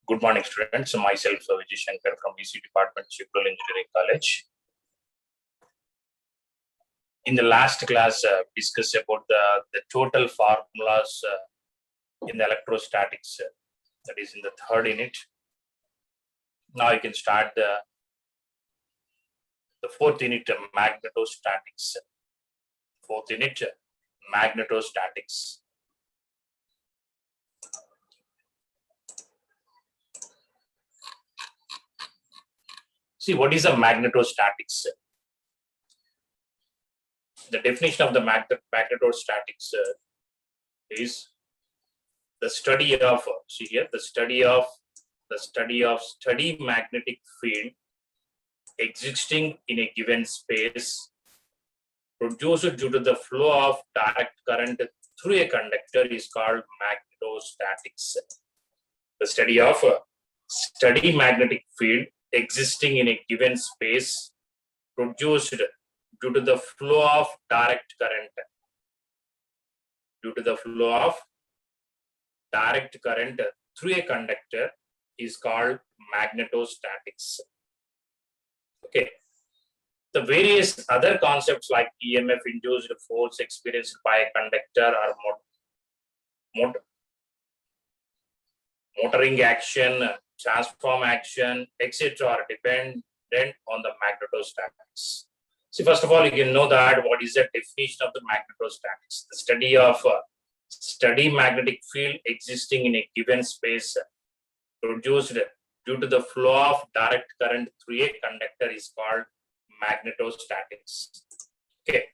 Good morning, students. Myself, Vijay Shankar from ECE Department, Civil Engineering College. In the last class, discussed about the total formulas in the electrostatics. That is in the third unit. Now you can start the fourth unit, magnetostatics. Fourth unit, magnetostatics. See, what is a magnetostatics? The definition of the magnetostatics is the study of, see here, the study of steady magnetic field existing in a given space produced due to the flow of direct current through a conductor is called magnetostatics. The study of a steady magnetic field existing in a given space produced due to the flow of direct current. Due to the flow of direct current through a conductor is called magnetostatics. Okay. The various other concepts like EMF induced force experienced by a conductor or motoring action, transform action, etc. are dependent on the magnetostatics. See, first of all, you can know that what is the definition of the magnetostatics? The study of a steady magnetic field existing in a given space produced due to the flow of direct current through a conductor is called magnetostatics. Okay.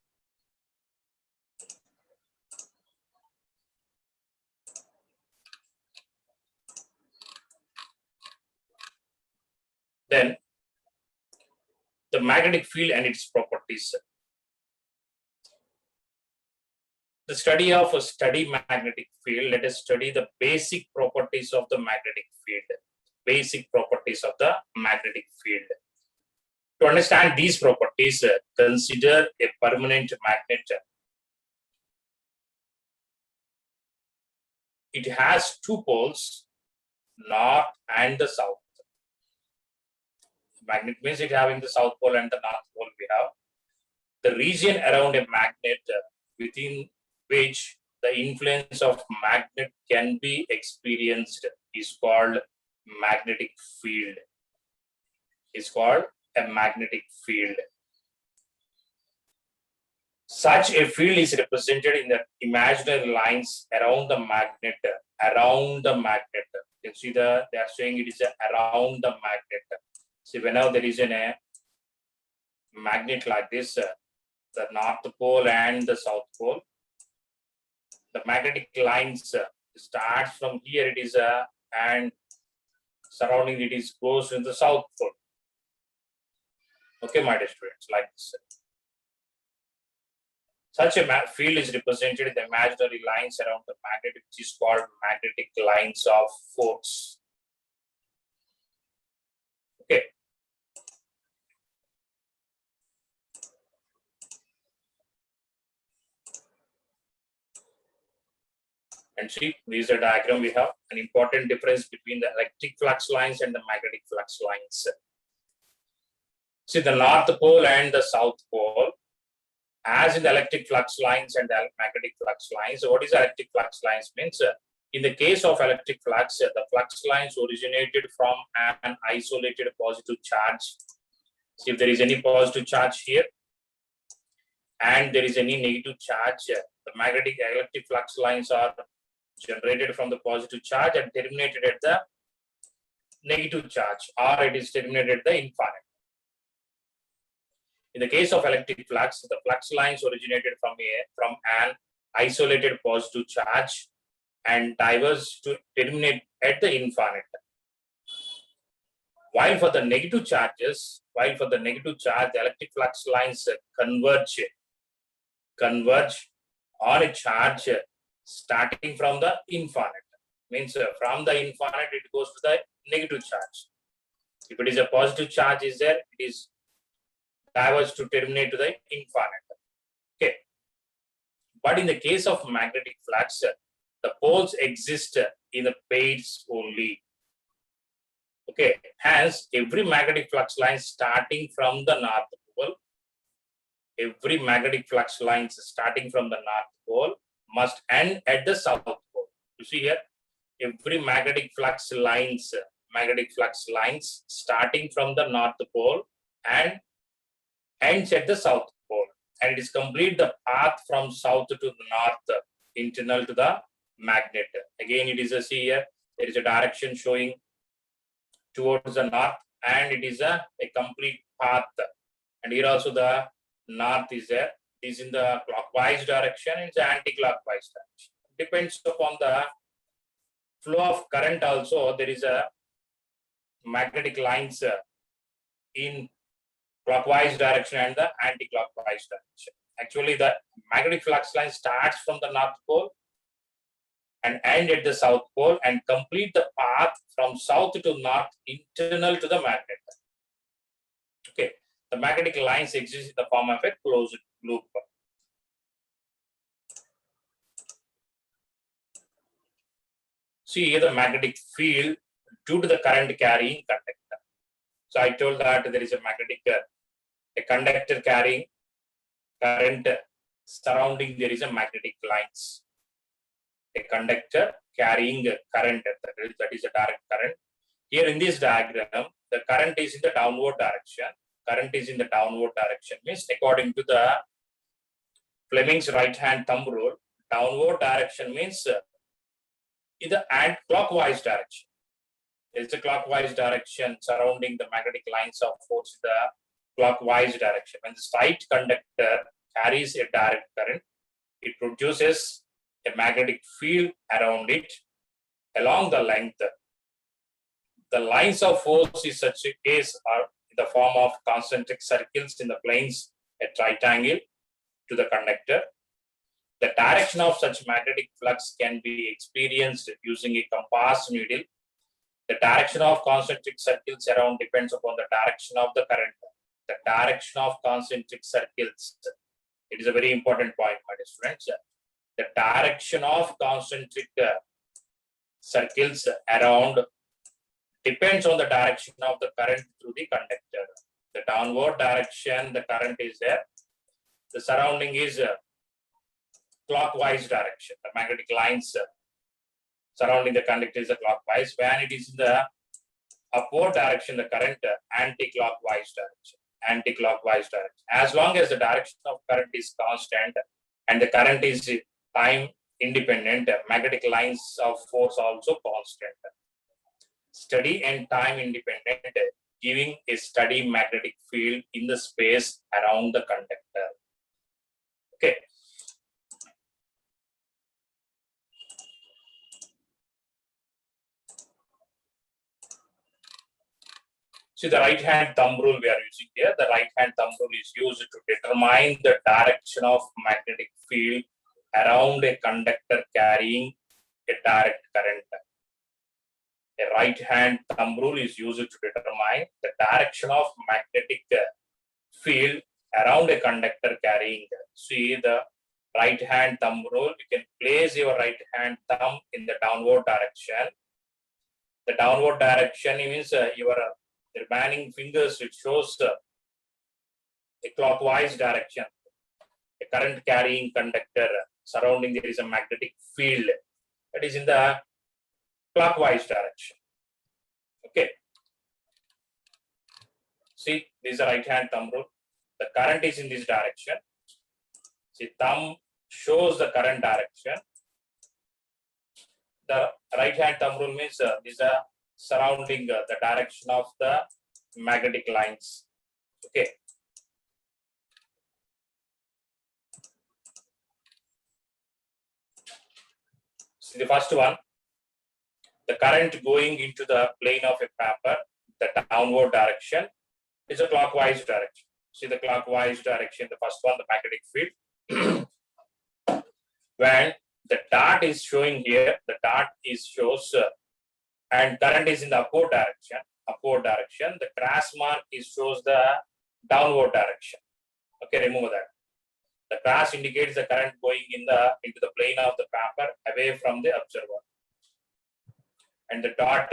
Then the magnetic field and its properties. The study of a steady magnetic field, let us study the basic properties of the magnetic field. Basic properties of the magnetic field. To understand these properties, consider a permanent magnet. It has two poles, north and the south. Magnet means it having the south pole and the north pole we have. The region around a magnet within which the influence of magnet can be experienced is called magnetic field. Is called a magnetic field. Such a field is represented in the imaginary lines around the magnet. Around the magnet. You can see they are saying it is around the magnet. See, whenever there is a magnet like this, the north pole and the south pole, the magnetic lines starts from here. It is and surrounding it is goes in the south pole. Okay, my dear students, like this. Such a field is represented in the imaginary lines around the magnet, which is called magnetic lines of force. Okay. And see, this is a diagram we have. An important difference between the electric flux lines and the magnetic flux lines. See, the north pole and the south pole, as in the electric flux lines and the magnetic flux lines. So what is electric flux lines means? In the case of electric flux, the flux lines originated from an isolated positive charge. See, if there is any positive charge here and there is any negative charge, the magnetic electric flux lines are generated from the positive charge and terminated at the negative charge, or it is terminated at the infinite. In the case of electric flux, the flux lines originated from an isolated positive charge and diverge to terminate at the infinite. While for the negative charge, the electric flux lines converge on a charge starting from the infinite. Means from the infinite it goes to the negative charge. If it is a positive charge is there, it is diverge to terminate to the infinite. Okay. But in the case of magnetic flux, the poles exist in the pairs only. Okay, hence every magnetic flux line starting from the north pole, every magnetic flux lines starting from the north pole must end at the south pole. You see here, every magnetic flux lines starting from the north pole and ends at the south pole, and it is complete the path from south to the north internal to the magnet. Again, it is a see here, there is a direction showing towards the north, and it is a complete path. And here also the north is there. It is in the clockwise direction, it's anti-clockwise direction. Depends upon the flow of current also. There is a magnetic lines in clockwise direction and the anti-clockwise direction. Actually, the magnetic flux line starts from the north pole and end at the south pole and complete the path from south to north internal to the magnet. Okay, the magnetic lines exist in the form of a closed loop. See here the magnetic field due to the current carrying conductor. So I told that there is a magnetic, a conductor carrying current, surrounding there is a magnetic lines. A conductor carrying current, that is a direct current. Here in this diagram, the current is in the downward direction. Current is in the downward direction means according to the Fleming's right hand thumb rule, downward direction means in the anti-clockwise direction. There is a clockwise direction surrounding the magnetic lines of force in the clockwise direction. When the straight conductor carries a direct current, it produces a magnetic field around it along the length. The lines of force in such a case are in the form of concentric circles in the planes at right angle to the conductor. The direction of such magnetic flux can be experienced using a compass needle. The direction of concentric circles around depends upon the direction of the current. The direction of concentric circles, it is a very important point, my dear students. The direction of concentric circles around depends on the direction of the current through the conductor. The downward direction, the current is there. The surrounding is clockwise direction. The magnetic lines surrounding the conductor is a clockwise. When it is in the upward direction, the current anti-clockwise direction. Anti-clockwise direction. As long as the direction of current is constant and the current is time independent, magnetic lines of force also constant. Steady and time independent, giving a steady magnetic field in the space around the conductor. Okay. See the right hand thumb rule we are using here. The right hand thumb rule is used to determine the direction of magnetic field around a conductor carrying a direct current. A right hand thumb rule is used to determine the direction of magnetic field around a conductor carrying. See the right hand thumb rule. You can place your right hand thumb in the downward direction. The downward direction means your remaining fingers, it shows a clockwise direction. A current carrying conductor surrounding there is a magnetic field that is in the clockwise direction. Okay. See, this is a right hand thumb rule. The current is in this direction. See, thumb shows the current direction. The right hand thumb rule means this is a surrounding the direction of the magnetic lines. Okay. See the first one. The current going into the plane of a paper, the downward direction is a clockwise direction. See the clockwise direction, the first one, the magnetic field. When the dot is showing here, the dot is shows and current is in the upward direction. The cross mark is shows the downward direction. Okay, remove that. The cross indicates the current going into the plane of the paper away from the observer. And the dot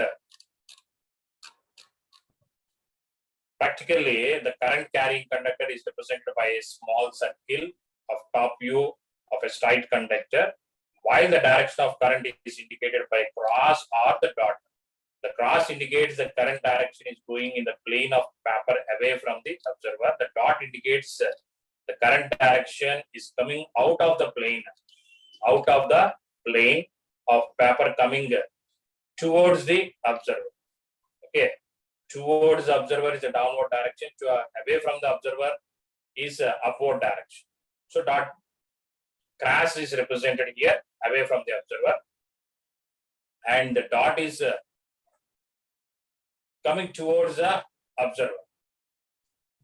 Practically, the current carrying conductor is represented by a small circle of top view of a straight conductor, while the direction of current is indicated by a cross or the dot. The cross indicates the current direction is going in the plane of paper away from the observer. The dot indicates the current direction is coming out of the plane of paper coming towards the observer. Okay, towards the observer is a downward direction, away from the observer is upward direction. So dot cross is represented here away from the observer, and the dot is coming towards the observer.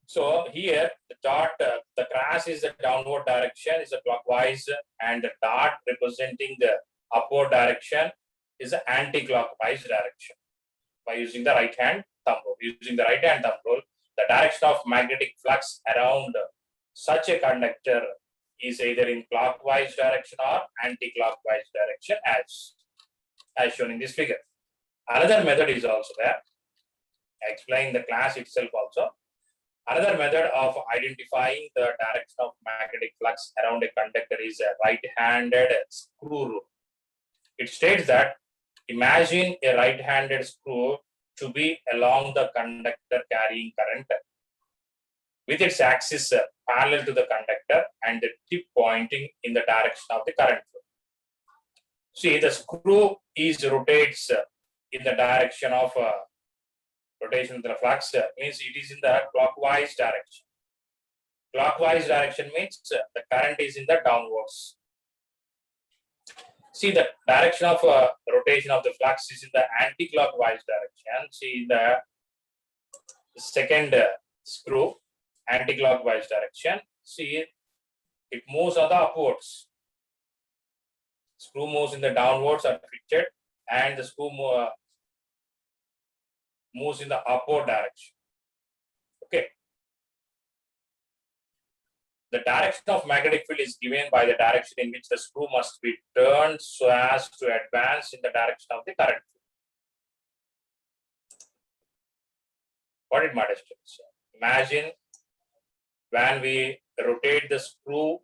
So here the dot, the cross is the downward direction, is a clockwise, and the dot representing the upward direction is the anti-clockwise direction. By using the right hand thumb rule, the direction of magnetic flux around such a conductor is either in clockwise direction or anti-clockwise direction, as shown in this figure. Another method is also there. I explained the class itself also. Another method of identifying the direction of magnetic flux around a conductor is a right-handed screw rule. It states that imagine a right-handed screw to be along the conductor carrying current with its axis parallel to the conductor and the tip pointing in the direction of the current flow. See, the screw rotates in the direction of rotation of the flux, means it is in the clockwise direction. Clockwise direction means the current is in the downwards. See, the direction of rotation of the flux is in the anti-clockwise direction. See, the second screw, anti-clockwise direction. See, it moves on the upwards. Screw moves in the downwards or fitted, and the screw moves in the upward direction. Okay. The direction of magnetic field is given by the direction in which the screw must be turned so as to advance in the direction of the current field. What it matters to us. Imagine when we rotate the screw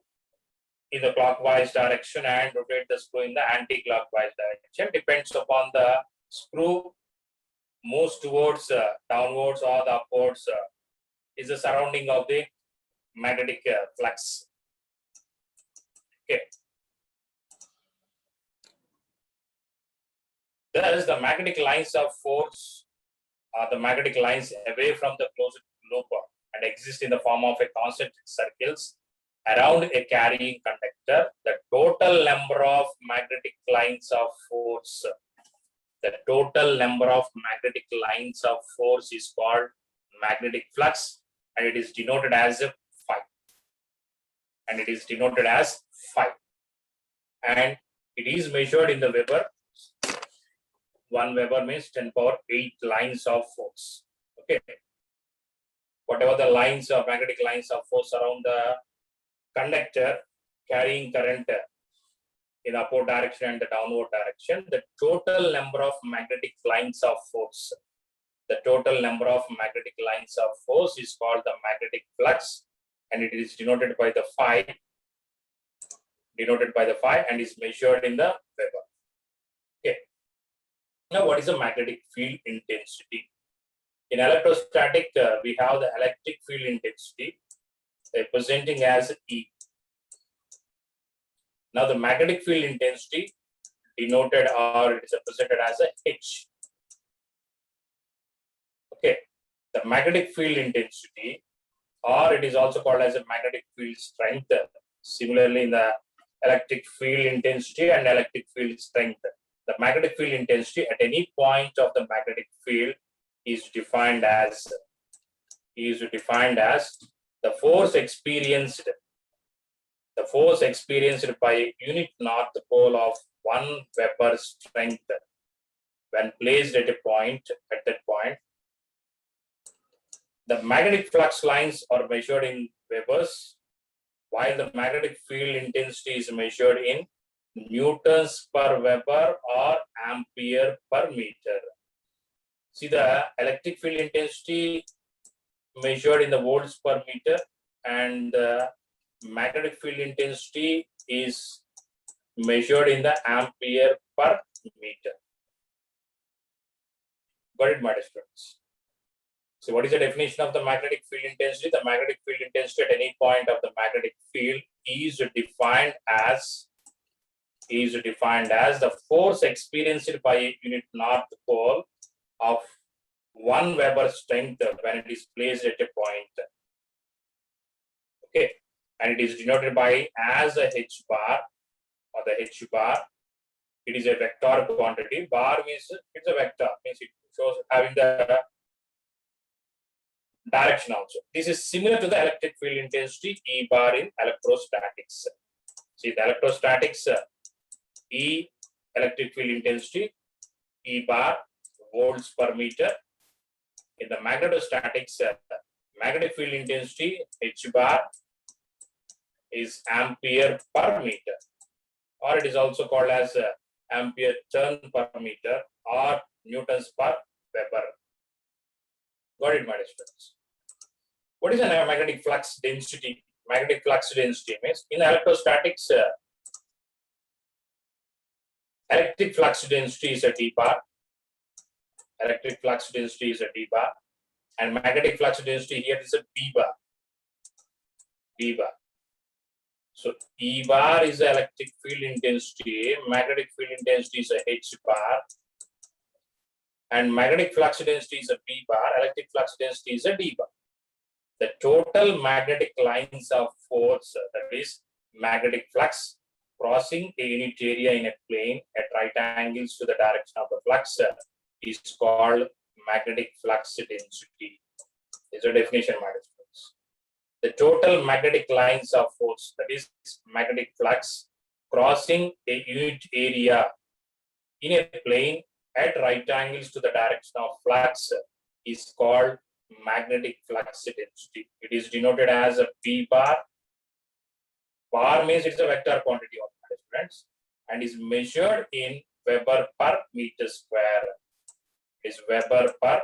in the clockwise direction and rotate the screw in the anti-clockwise direction, depends upon the screw moves towards downwards or the upwards is the surrounding of the magnetic flux. Okay. Thus, the magnetic lines of force are the magnetic lines away from the closed loop and exist in the form of a concentric circles around a carrying conductor. The total number of magnetic lines of force, is called magnetic flux, and it is denoted as phi. And it is measured in the Weber. 1 Weber means 10⁸ lines of force. Okay. Whatever the lines of magnetic lines of force around the conductor carrying current in upward direction and the downward direction, the total number of magnetic lines of force, is called the magnetic flux, and it is denoted by the phi, and is measured in the Weber. Okay. Now, what is the magnetic field intensity? In electrostatic, we have the electric field intensity representing as E. Now, the magnetic field intensity denoted or it is represented as a H. Okay, the magnetic field intensity, or it is also called as a magnetic field strength. Similarly, in the electric field intensity and electric field strength, the magnetic field intensity at any point of the magnetic field is defined as the force experienced by a unit north pole of 1 Weber strength when placed at that point. The magnetic flux lines are measured in Webers, while the magnetic field intensity is measured in newtons per Weber or ampere per meter. See, the electric field intensity measured in the volts per meter, and the magnetic field intensity is measured in the ampere per meter. Got it, my students? So what is the definition of the magnetic field intensity? The magnetic field intensity at any point of the magnetic field is defined as the force experienced by a unit north pole of 1 Weber strength when it is placed at a point. Okay, and it is denoted by as a h bar or the h bar. It is a vector quantity. Bar means it's a vector, means it shows having the direction also. This is similar to the electric field intensity E bar in electrostatics. See, the electrostatics E electric field intensity E bar volts per meter. In the magnetostatics, magnetic field intensity H bar is ampere per meter, or it is also called as ampere turn per meter or newtons per Weber. Got it, my students? What is a magnetic flux density? Magnetic flux density means in electrostatics, electric flux density is a D bar. Electric flux density is a D bar, and magnetic flux density here is a B bar. B bar. So E bar is the electric field intensity, magnetic field intensity is a H bar, and magnetic flux density is a B bar, electric flux density is a D bar. The total magnetic lines of force, that is magnetic flux crossing a unit area in a plane at right angles to the direction of the flux, is called magnetic flux density. Is a definition, my friends. The total magnetic lines of force, that is magnetic flux crossing a unit area in a plane at right angles to the direction of flux, is called magnetic flux density. It is denoted as a P bar. Bar means it's a vector quantity of friends, and is measured in Weber per meter square. Is Weber per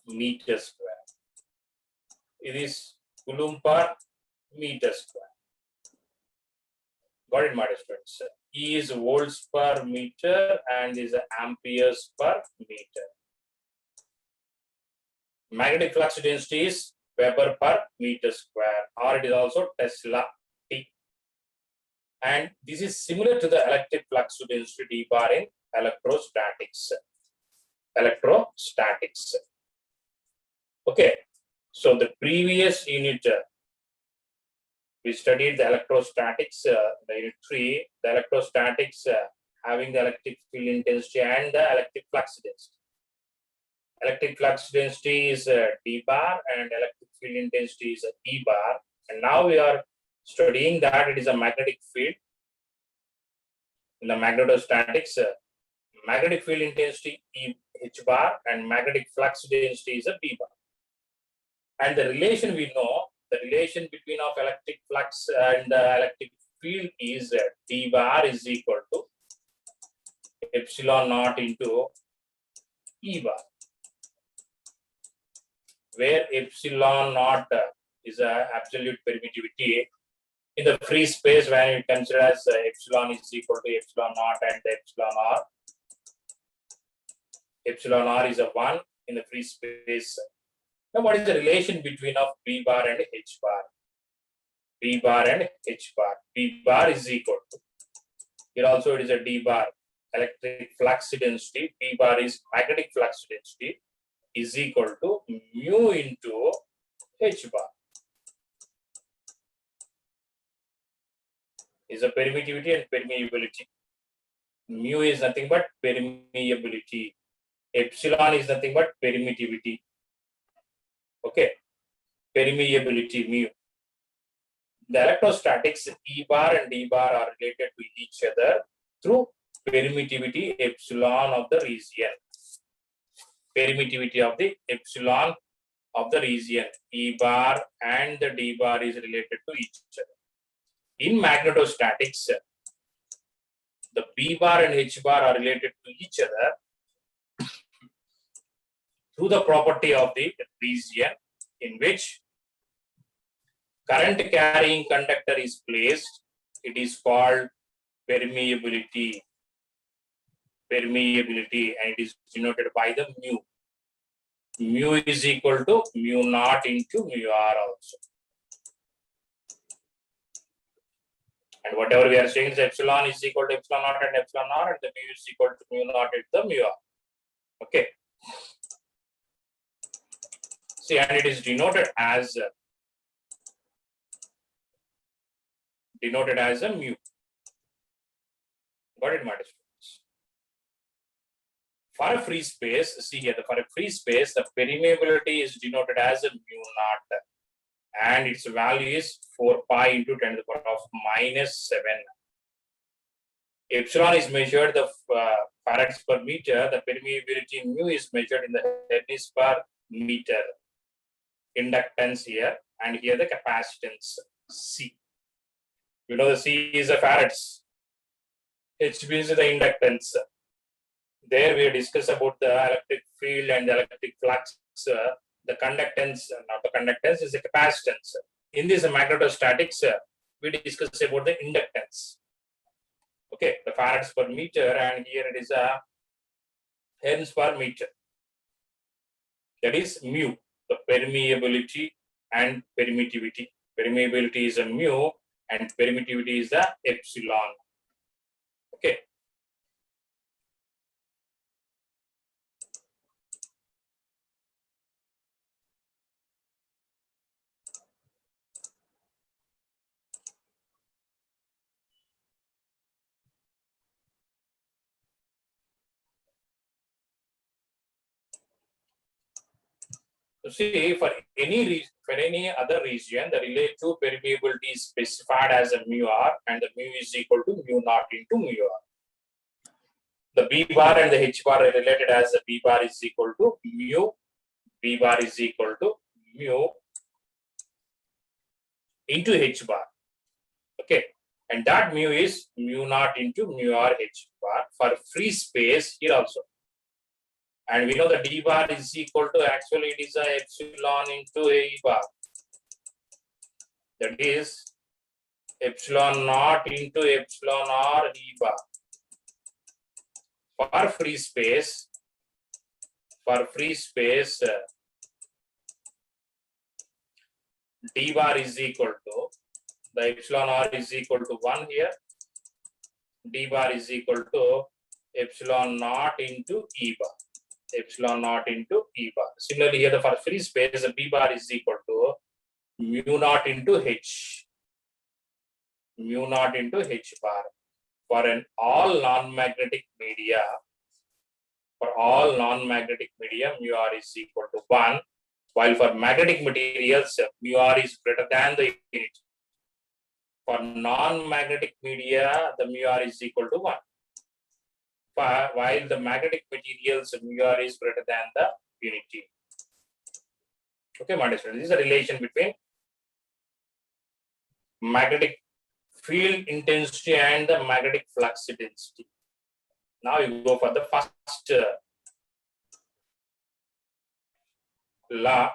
meter square. It is Coulomb per meter square. Got it, my friends? E is volts per meter and is amperes per meter. Magnetic flux density is Weber per meter square, or it is also Tesla T. And this is similar to the electric flux density D bar in electrostatics. Electrostatics. Okay, so the previous unit we studied the electrostatics, the unit 3, the electrostatics having the electric field intensity and the electric flux density. Electric flux density is D bar and electric field intensity is E bar. And now we are studying that it is a magnetic field. In the magnetostatics, magnetic field intensity H bar and magnetic flux density is a B bar. And the relation we know, the relation between of electric flux and the electric field is D bar is equal to epsilon naught into E bar, where epsilon naught is a absolute permittivity. In the free space, when you consider as epsilon is equal to epsilon naught and epsilon r is a 1 in the free space. Now, what is the relation between of B bar and H bar? B bar and H bar. B bar is equal to, here also it is a D bar, electric flux density. B bar is magnetic flux density, is equal to mu into H bar. Is a permittivity and permeability. Mu is nothing but permeability. Epsilon is nothing but permittivity. Okay, permeability mu. The electrostatics E bar and D bar are related to each other through permittivity epsilon of the region. Permittivity of the epsilon of the region. E bar and the D bar is related to each other. In magnetostatics, the B bar and H bar are related to each other to the property of the region in which current carrying conductor is placed. It is called permeability. Permeability, and it is denoted by the mu. Mu is equal to mu naught into mu r also. And whatever we are saying is epsilon is equal to epsilon naught and epsilon r, and the mu is equal to mu naught into the mu r. Okay. See, and it is denoted as a mu. Got it, my students? For a free space, see here, for a free space, the permeability is denoted as a mu naught, and its value is 4 pi into 10 to the power of -7. Epsilon is measured the farads per meter. The permeability mu is measured in the Henrys per meter. Inductance here, and here the capacitance C. You know the C is the farads. HB is the inductance. There we discuss about the electric field and the electric flux. The conductance, not the conductance, is the capacitance. In this magnetostatics, we discuss about the inductance. Okay, the farads per meter, and here it is a Henry per meter. That is mu, the permeability and permittivity. Permeability is a mu, and permittivity is the epsilon. Okay. So see, for any other region, the relative permeability is specified as a mu r, and the mu is equal to mu naught into mu r. The B bar and the H bar are related as the B bar is equal to mu, B bar is equal to mu into H bar. Okay, and that mu is mu naught into mu r H bar for free space here also. And we know the D bar is equal to, actually it is a epsilon into A bar. That is epsilon naught into epsilon r E bar. For free space, D bar is equal to, the epsilon r is equal to 1 here. D bar is equal to epsilon naught into E bar. Epsilon naught into E bar. Similarly, here for free space, the B bar is equal to mu naught into H. Mu naught into H bar. For an all non-magnetic media, mu r is equal to 1, while for magnetic materials, mu r is greater than the unit. For non-magnetic media, the mu r is equal to 1. While the magnetic materials, mu r is greater than the unity. Okay, my dear students, this is a relation between magnetic field intensity and the magnetic flux intensity. Now you go for the first law.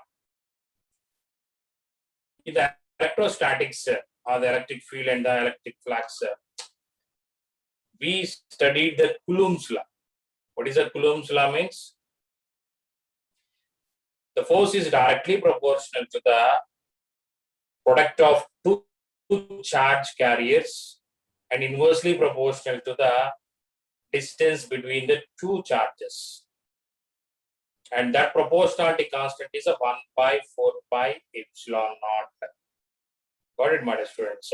In the electrostatics or the electric field and the electric flux, we studied the Coulomb's law. What is the Coulomb's law means? The force is directly proportional to the product of two charge carriers and inversely proportional to the distance between the two charges. And that proportionality constant is a 1 by 4 pi epsilon naught. Got it, my dear students?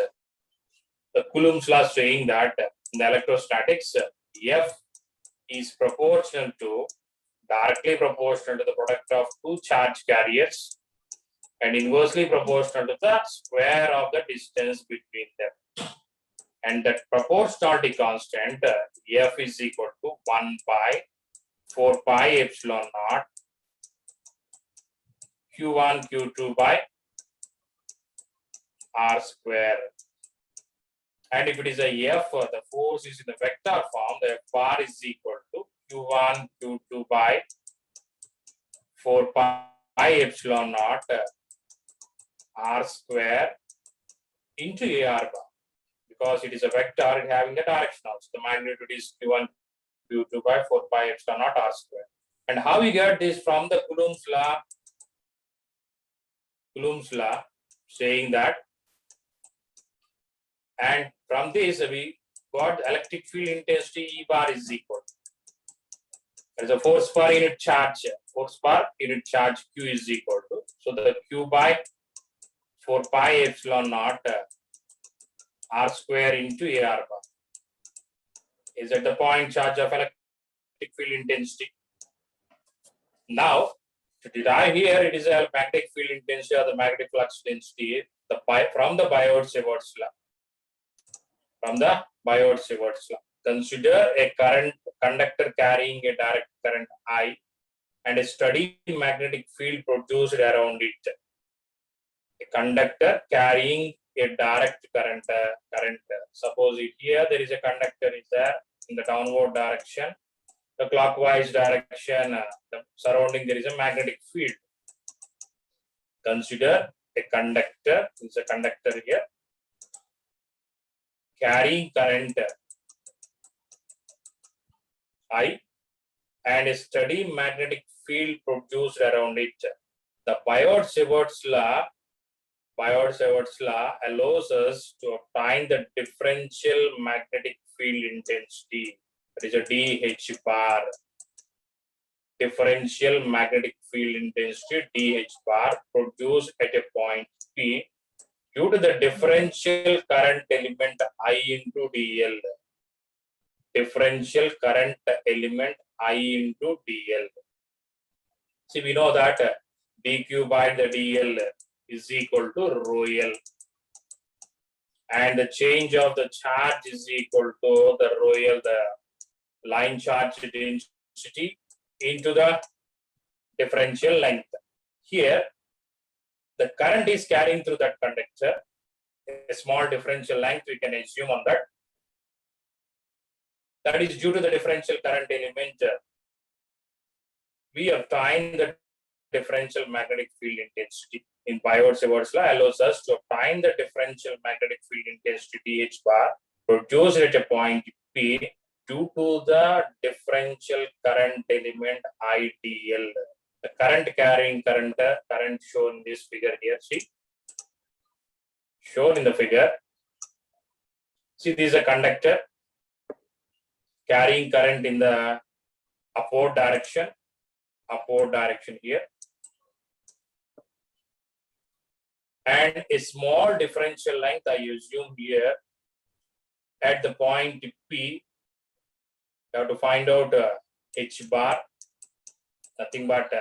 The Coulomb's law saying that in the electrostatics, F is directly proportional to the product of two charge carriers and inversely proportional to the square of the distance between them. And that proportionality constant, F is equal to 1 by 4 pi epsilon naught Q1 Q2 by R square. And if it is a F, the force is in the vector form, the F bar is equal to Q1 Q2 by 4 pi epsilon naught r square into AR bar. Because it is a vector, it having a direction also. The magnitude is Q1, Q2 by 4 pi epsilon naught r square. And how we get this from the Coulomb's law? Coulomb's law saying that, and from this we got electric field intensity E bar is equal. There is a force per unit charge. Force per unit charge Q is equal to. So the Q by 4 pi epsilon naught r square into AR bar is at the point charge of electric field intensity. Now, to derive here, it is a magnetic field intensity or the magnetic flux density from the Biot-Savart's law. From the Biot-Savart's law. Consider a current conductor carrying a direct current I and a steady magnetic field produced around it. A conductor carrying a direct current. Suppose here there is a conductor is there in the downward direction, the clockwise direction, the surrounding there is a magnetic field. Consider a conductor, is a conductor here, carrying current I and a steady magnetic field produced around it. The Biot-Savart's law allows us to obtain the differential magnetic field intensity. That is a DH bar. Differential magnetic field intensity DH bar produced at a point P due to the differential current element I into DL. Differential current element I into DL. See, we know that dq by the DL is equal to rho L, and the change of the charge is equal to the rho L, the line charge density into the differential length. Here, the current is carrying through that conductor, a small differential length we can assume on that. That is due to the differential current element. We obtain the differential magnetic field intensity. In Biot-Savart's law allows us to obtain the differential magnetic field intensity DH bar produced at a point P due to the differential current element IDL. The current carrying current shown in this figure here. See, shown in the figure. See, this is a conductor carrying current in the upward direction here, and a small differential length I assume here at the point P. You have to find out H bar, nothing but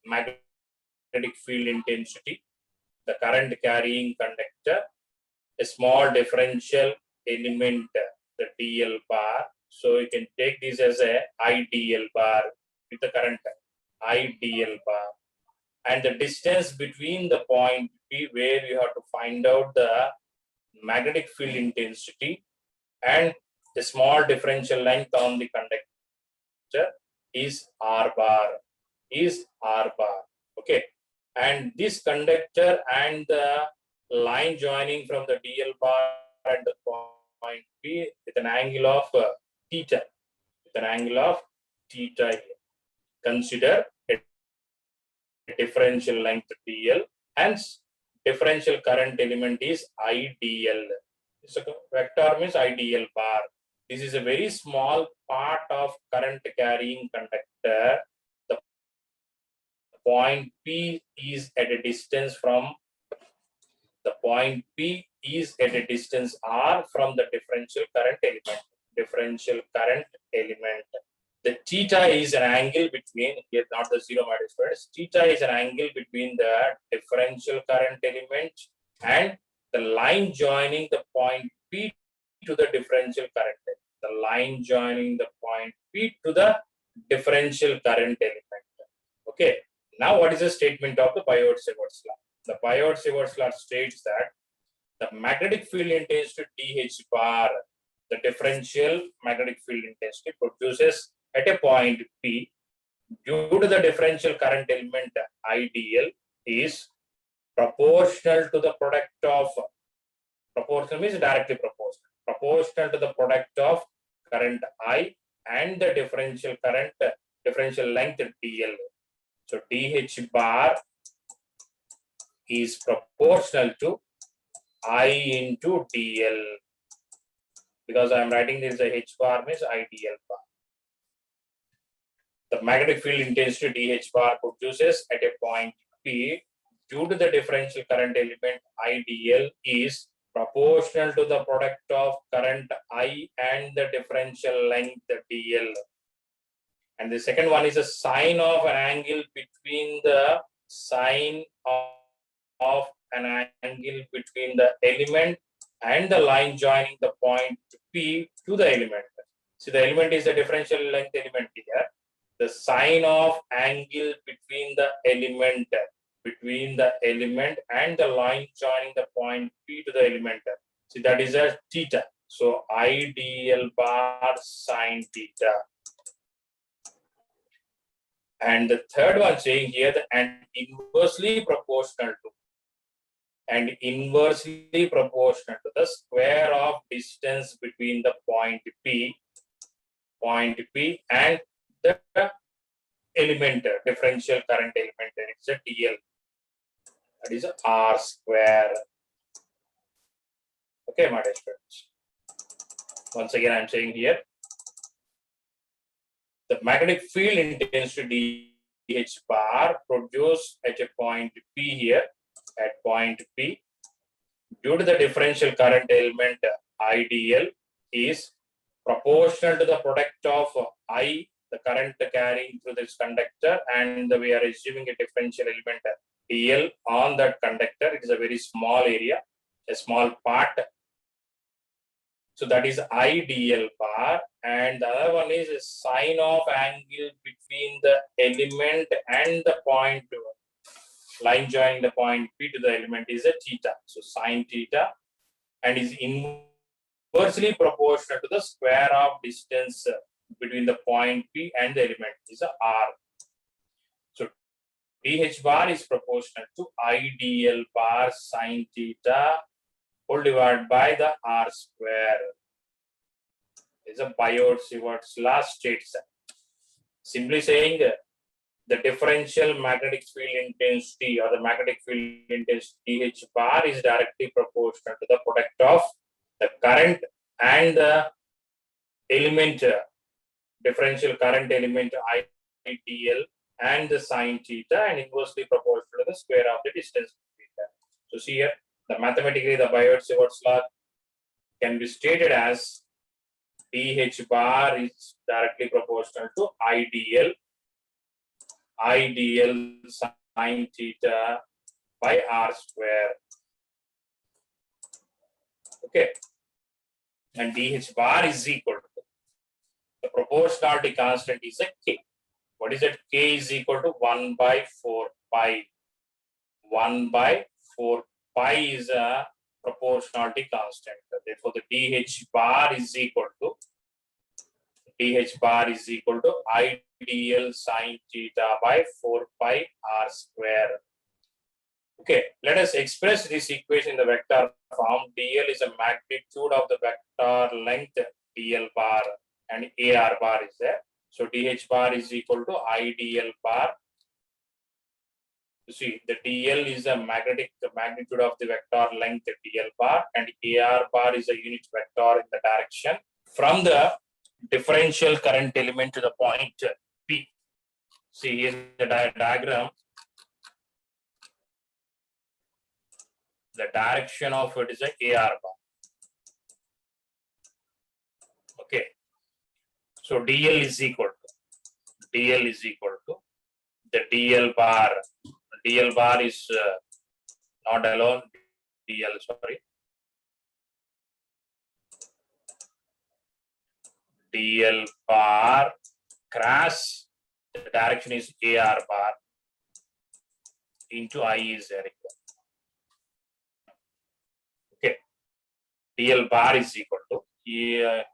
magnetic field intensity, the current carrying conductor, a small differential element, the DL bar. So you can take this as a IDL bar with the current IDL bar, and the distance between the point P where you have to find out the magnetic field intensity and the small differential length on the conductor is R bar. Okay, and this conductor and the line joining from the DL bar and the point P with an angle of theta. Here. Consider a differential length DL, hence differential current element is IDL. So vector means IDL bar. This is a very small part of current carrying conductor. The point P is at a distance from the point P is at a distance R from the differential current element. The theta is an angle between, here not the zero matter squares, theta is an angle between the differential current element and the line joining the point P to the differential current element. The line joining the point P to the differential current element. Okay. Now what is the statement of the Biot-Savart's law? The Biot-Savart's law states that the magnetic field intensity DH bar, the differential magnetic field intensity produces at a point P due to the differential current element IDL is proportional to the product of, proportional means directly proportional to the product of current I and the differential current, differential length DL. So DH bar is proportional to I into DL, because I am writing this as a H bar means IDL bar. The magnetic field intensity DH bar produces at a point P due to the differential current element IDL is proportional to the product of current I and the differential length DL. And the second one is a sine of an angle between the sine of an angle between the element and the line joining the point P to the element. So the element is the differential length element here. The sine of angle between the element and the line joining the point P to the element. See, that is a theta. So IDL bar sine theta. And the third one saying here that and inversely proportional to the square of distance between the point P and the element, differential current element. It's a DL. That is a R square. Okay, my dear students. Once again, I'm saying here, the magnetic field intensity DH bar produced at a point P here, at point P, due to the differential current element IDL is proportional to the product of I, the current carrying through this conductor, and we are assuming a differential element DL on that conductor. It is a very small area, a small part. So that is IDL bar, and the other one is a sine of angle between the element and the point, line joining the point P to the element is a theta. So sine theta, and is inversely proportional to the square of distance between the point P and the element is a R. So DH bar is proportional to IDL bar sine theta whole divided by the R square. Is a Biot-Sievert last states. Simply saying the differential magnetic field intensity or the magnetic field intensity DH bar is directly proportional to the product of the current and the element, differential current element IDL and the sine theta, and inversely proportional to the square of the distance between them. So see here, mathematically the Biot-Sievert law can be stated as DH bar is directly proportional to IDL sine theta by R square. Okay, and DH bar is equal to the proportionality constant is a K. What is that? K is equal to 1 by 4 pi. 1 by 4 pi is a proportionality constant. Therefore, the DH bar is equal to IDL sine theta by 4 pi R square. Okay, let us express this equation in the vector form. DL is a magnitude of the vector length DL bar, and AR bar is there. So DH bar is equal to IDL bar. You see, the DL is a magnitude of the vector length DL bar, and AR bar is a unit vector in the direction from the differential current element to the point P. See, here's the diagram. The direction of it is a AR bar. Okay. So DL is equal to the DL bar. DL bar is not alone. DL, sorry. DL bar cross, the direction is AR bar into I is there. Okay. DL bar is equal to, here,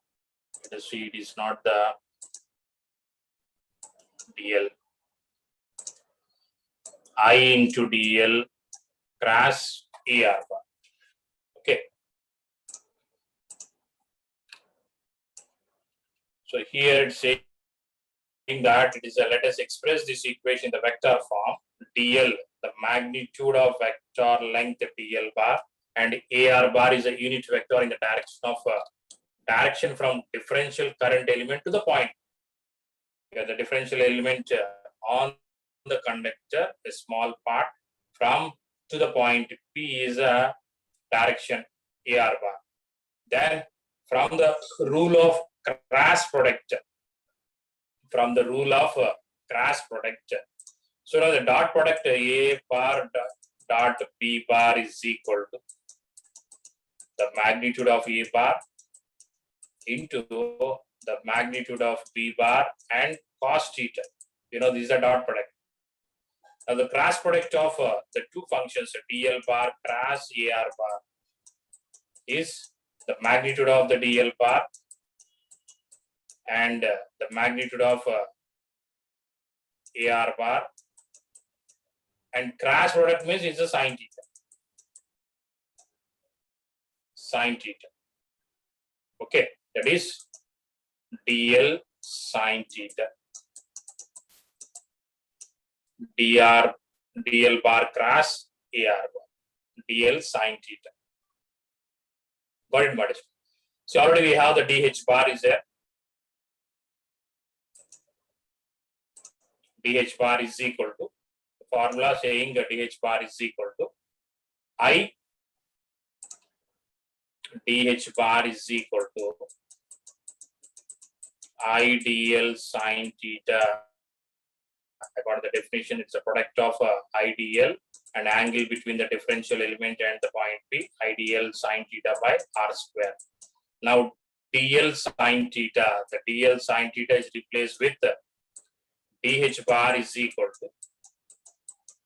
let us see, it is not the DL. I into DL cross AR bar. Okay. So here it's saying that it is a, let us express this equation in the vector form. DL, the magnitude of vector length DL bar, and AR bar is a unit vector in the direction of direction from differential current element to the point. Here the differential element on the conductor, a small part from to the point P is a direction AR bar. Then from the rule of cross product, so now the dot product A bar dot B bar is equal to the magnitude of A bar into the magnitude of B bar and cos theta. You know, these are dot product. Now the cross product of the two functions, DL bar cross AR bar, is the magnitude of the DL bar and the magnitude of AR bar, and cross product means it's a sin theta. Sin theta. Okay, that is DL sin theta. DL bar cross AR bar. DL sin theta. Got it, buddy? So already we have the DH bar is there. DH bar is equal to, the formula saying that DH bar is equal to I, DH bar is equal to IDL sin theta. I got the definition, it's a product of IDL and angle between the differential element and the point P, IDL sin theta by R square. Now DL sin theta, the DL sin theta is replaced with DH bar is equal to,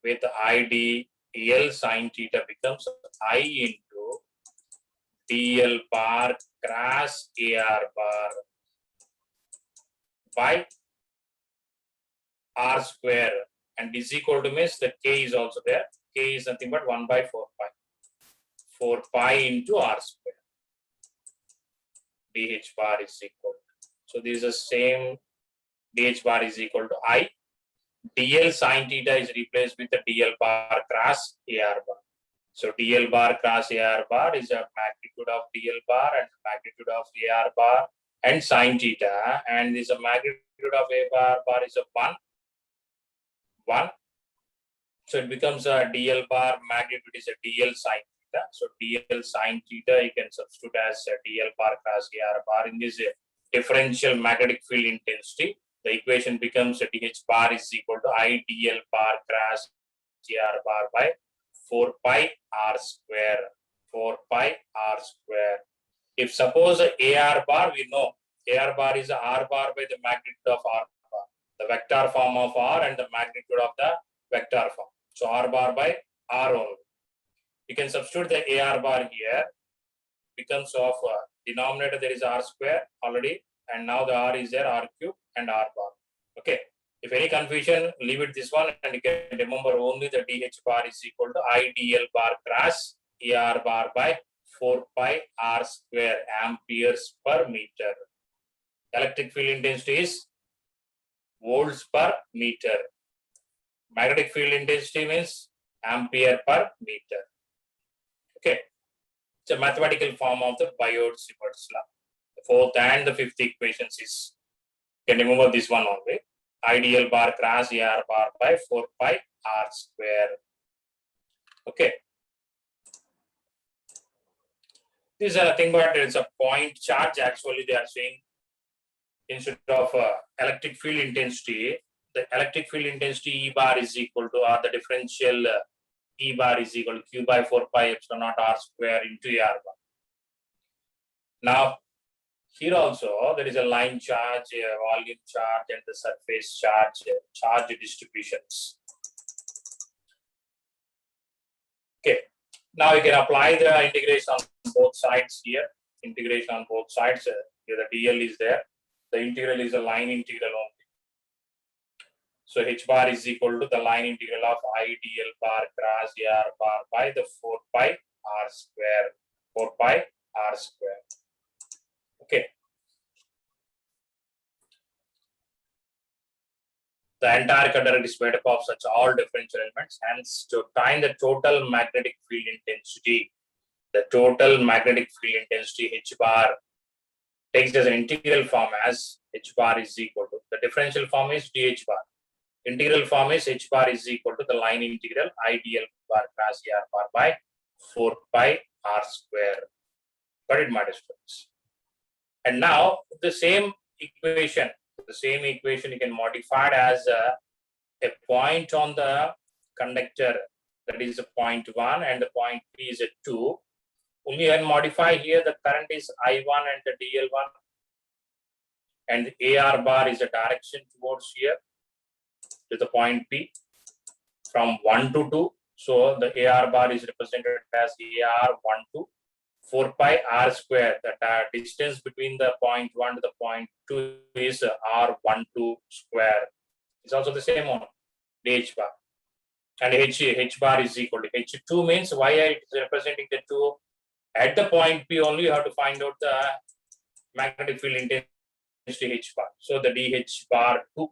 with IDL sin theta becomes I into DL bar cross AR bar by R square, and is equal to means the K is also there. K is nothing but 1 by 4 pi. 4 pi into R square. DH bar is equal to. So this is the same. DH bar is equal to I. DL sin theta is replaced with the DL bar cross AR bar. So DL bar cross AR bar is a magnitude of DL bar and magnitude of AR bar and sin theta, and this a magnitude of A bar is a 1. So it becomes a DL bar magnitude is a DL sin theta. So DL sin theta you can substitute as a DL bar cross AR bar in this differential magnetic field intensity. The equation becomes a DH bar is equal to I DL bar cross AR bar by 4 pi R square. 4 pi R square. If suppose AR bar, we know AR bar is a R bar by the magnitude of R bar, the vector form of R and the magnitude of the vector form. So R bar by R only. You can substitute the AR bar here. Becomes of denominator there is R square already, and now the R is there, R cube and R bar. Okay. If any confusion, leave it this one, and you can remember only the DH bar is equal to IDL bar cross AR bar by 4 pi R square amperes per meter. Electric field intensity is volts per meter. Magnetic field intensity means ampere per meter. Okay. It's a mathematical form of the Biot-Siemens law. The fourth and the fifth equations is, you can remember this one only. IDL bar cross AR bar by 4 pi R square. Okay. This is nothing but it's a point charge. Actually, they are saying instead of electric field intensity, the electric field intensity E bar is equal to, or the differential E bar is equal to Q by 4 pi epsilon naught R square into AR bar. Now, here also there is a line charge, a volume charge, and the surface charge, charge distributions. Okay. Now you can apply the integration on both sides here. Integration on both sides. Here the DL is there. The integral is a line integral only. So h bar is equal to the line integral of I dl bar cross AR bar by the 4 pi r square. 4 pi r square. Okay. The entire conductor is made up of such all differential elements. Hence, to find the total magnetic field intensity, the total magnetic field intensity h bar takes as an integral form as h bar is equal to, the differential form is dh bar. Integral form is h bar is equal to the line integral I dl bar cross AR bar by 4 pi r square. Got it, my dear students? And now the same equation you can modify it as a point on the conductor, that is a point 1 and the point P is a 2. Only I modify here the current is I1 and the DL1, and the AR bar is the direction towards here to the point P from 1 to 2. So the AR bar is represented as AR 1 to 4 pi r square. The distance between the point 1 to the point 2 is R12 square. It's also the same one, H bar. And H bar is equal to H2 means why it is representing the 2. At the point P only you have to find out the magnetic field intensity H bar. So the DH bar 2.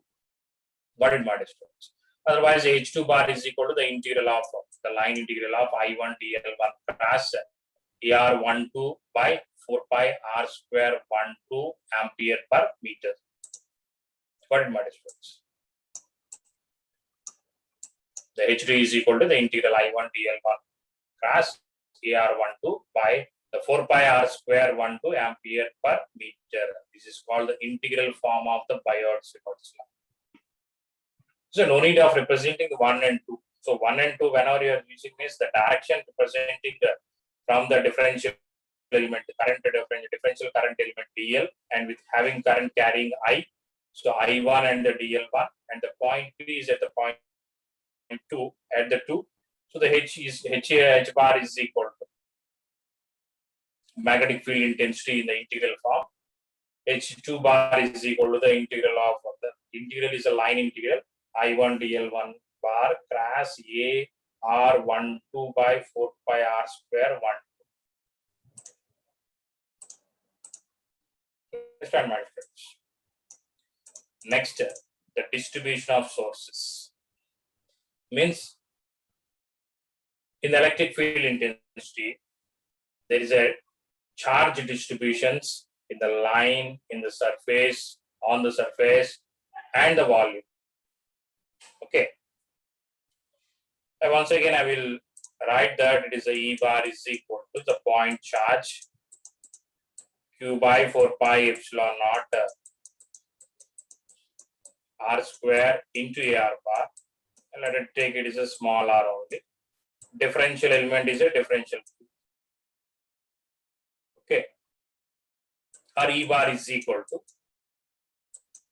Got it, my students? Otherwise, H2 bar is equal to the integral of the line integral of I1 DL1 cross AR12 by 4 pi r square 12 ampere per meter. Got it, my students? The H2 is equal to the integral I1 DL1 cross AR12 by the 4 pi r square 12 ampere per meter. This is called the integral form of the Biot-Simmons law. So no need of representing 1 and 2. So 1 and 2, whenever you are using this, the direction representing from the differential element, differential current element DL, and with having current carrying I. So I1 and the DL1, and the point P is at the point 2 at the 2. So the H bar is equal to magnetic field intensity in the integral form. H2 bar is equal to the integral of the integral is a line integral I1 DL1 bar cross AR12 by 4 pi r square 1. Understand, my friends? Next, the distribution of sources means in the electric field intensity, there is a charge distributions in the line, in the surface, on the surface, and the volume. Okay. And once again, I will write that it is a E bar is equal to the point charge Q by 4 pi epsilon naught r square into AR bar. And let it take it is a small r only. Differential element is a differential. Okay. Or E bar is equal to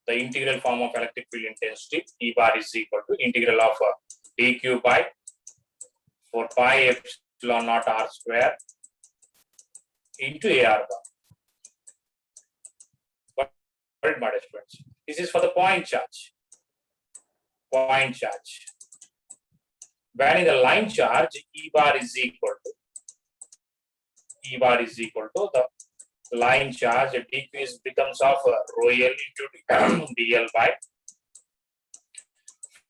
the integral form of electric field intensity. E bar is equal to integral of dq by 4 pi epsilon naught r square into AR bar. This is for the point charge. Point charge. When in the line charge, E bar is equal to the line charge. dq becomes of rho L into dl by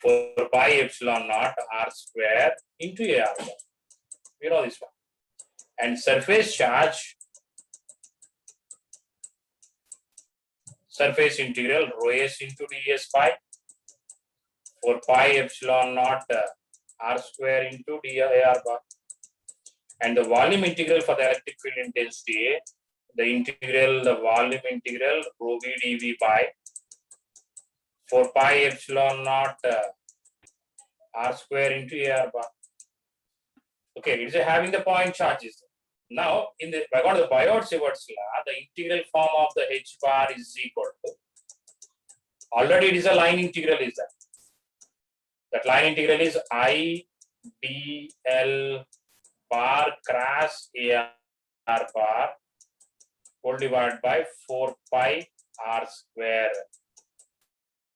4 pi epsilon naught r square into AR bar. You know this one. And surface charge, surface integral rho s into ds by 4 pi epsilon naught r square into AR bar. And the volume integral for the electric field intensity, the volume integral rho v dv by 4 pi epsilon naught r square into AR bar. Okay, it is having the point charges. Now, according to the Biot-Simmons law, the integral form of the H bar is equal to, already it is a line integral, is that? That line integral is I dl bar cross AR bar whole divided by 4 pi r square.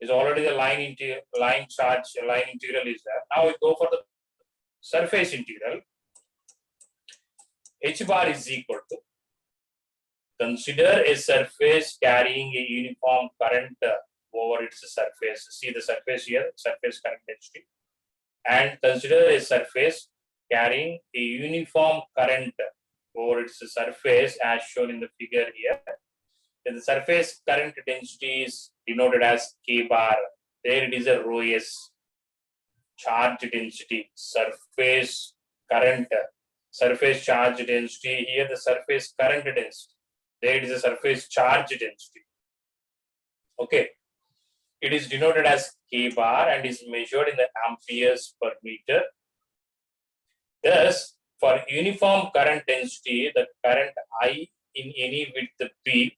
is already the line charge, line integral is there. Now we go for the surface integral. H bar is equal to, consider a surface carrying a uniform current over its surface. See the surface here, surface current density. And consider a surface carrying a uniform current over its surface as shown in the figure here. And the surface current density is denoted as K bar. There it is a rho S, charge density, surface current, surface charge density. Here the surface current density. There it is a surface charge density. Okay. It is denoted as K bar and is measured in the amperes per meter. Thus, for uniform current density, the current I in any width P,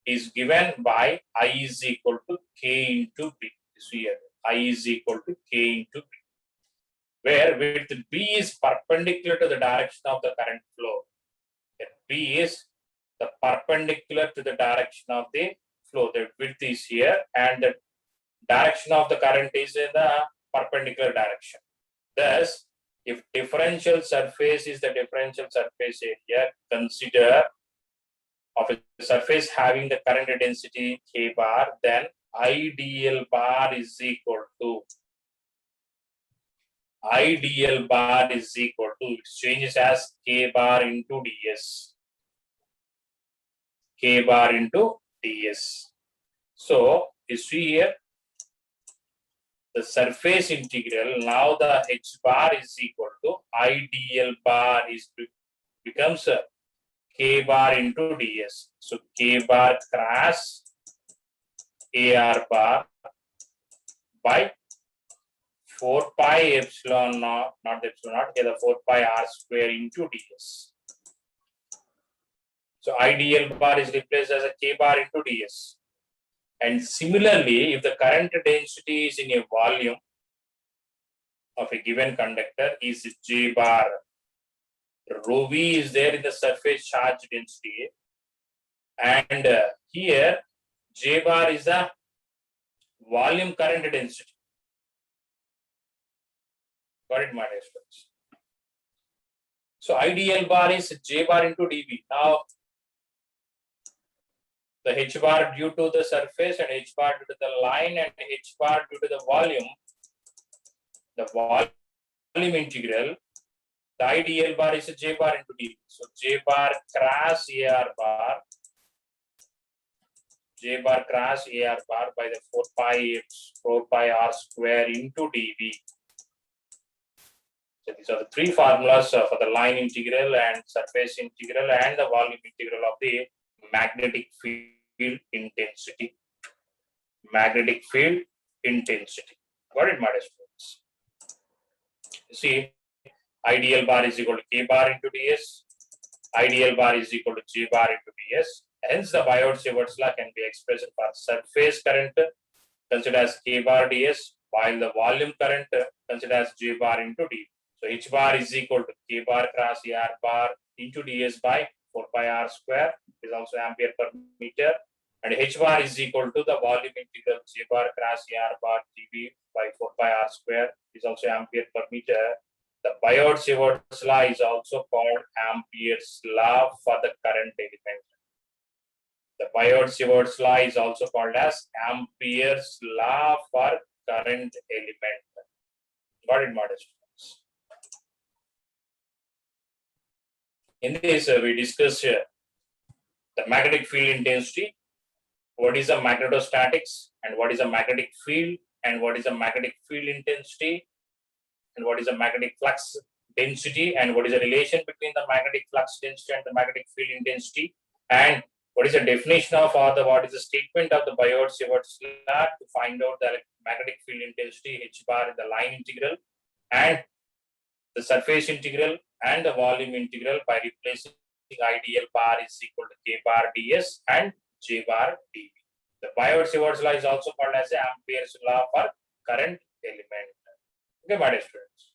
is given by I is equal to K into B. Here, I is equal to K into B, where width B is perpendicular to the direction of the current flow. B is the perpendicular to the direction of the flow. The width is here and the direction of the current is in the perpendicular direction. Thus, if differential surface is the differential surface area, consider of a surface having the current density K bar, then IDL bar is equal to, it changes as K bar into ds. K bar into ds. So, you see here, the surface integral, now the H bar is equal to IDL bar becomes K bar into ds. So, K bar cross AR bar by 4 pi epsilon naught, not epsilon naught, here the 4 pi r square into ds. So IDL bar is replaced as a K bar into ds. And similarly, if the current density is in a volume of a given conductor is J bar, rho v is there in the surface charge density, and here J bar is the volume current density. Got it, my dear students? So IDL bar is J bar into dB. Now the H bar due to the surface and H bar due to the line and H bar due to the volume, the volume integral, the IDL bar is a J bar into dB. So J bar cross AR bar, J bar cross AR bar by the 4 pi r square into dB. So these are the three formulas for the line integral and surface integral and the volume integral of the magnetic field intensity. Magnetic field intensity. Got it, my dear students? You see, IDL bar is equal to K bar into ds. IDL bar is equal to J bar into ds. Hence, the Biot-Savart's law can be expressed for surface current considered as K bar ds, while the volume current considered as J bar into d. So H bar is equal to K bar cross AR bar into ds by 4 pi r square is also ampere per meter, and H bar is equal to the volume integral J bar cross AR bar dB by 4 pi r square is also ampere per meter. The Biot-Savart's law is also called Ampere's law for the current element. The Biot-Savart's law is also called as Ampere's law for current element. Got it, modest? In this, we discuss the magnetic field intensity, what is a magnetostatics, and what is a magnetic field, and what is a magnetic field intensity, and what is a magnetic flux density, and what is the relation between the magnetic flux density and the magnetic field intensity, and what is the definition of what is the statement of the Biot-Savart's law to find out the magnetic field intensity, H bar in the line integral, and the surface integral and the volume integral by replacing IDL bar is equal to K bar ds and J bar dB. The Biot-Savart's law is also called as the Ampere's law for current element. Okay, my dear students.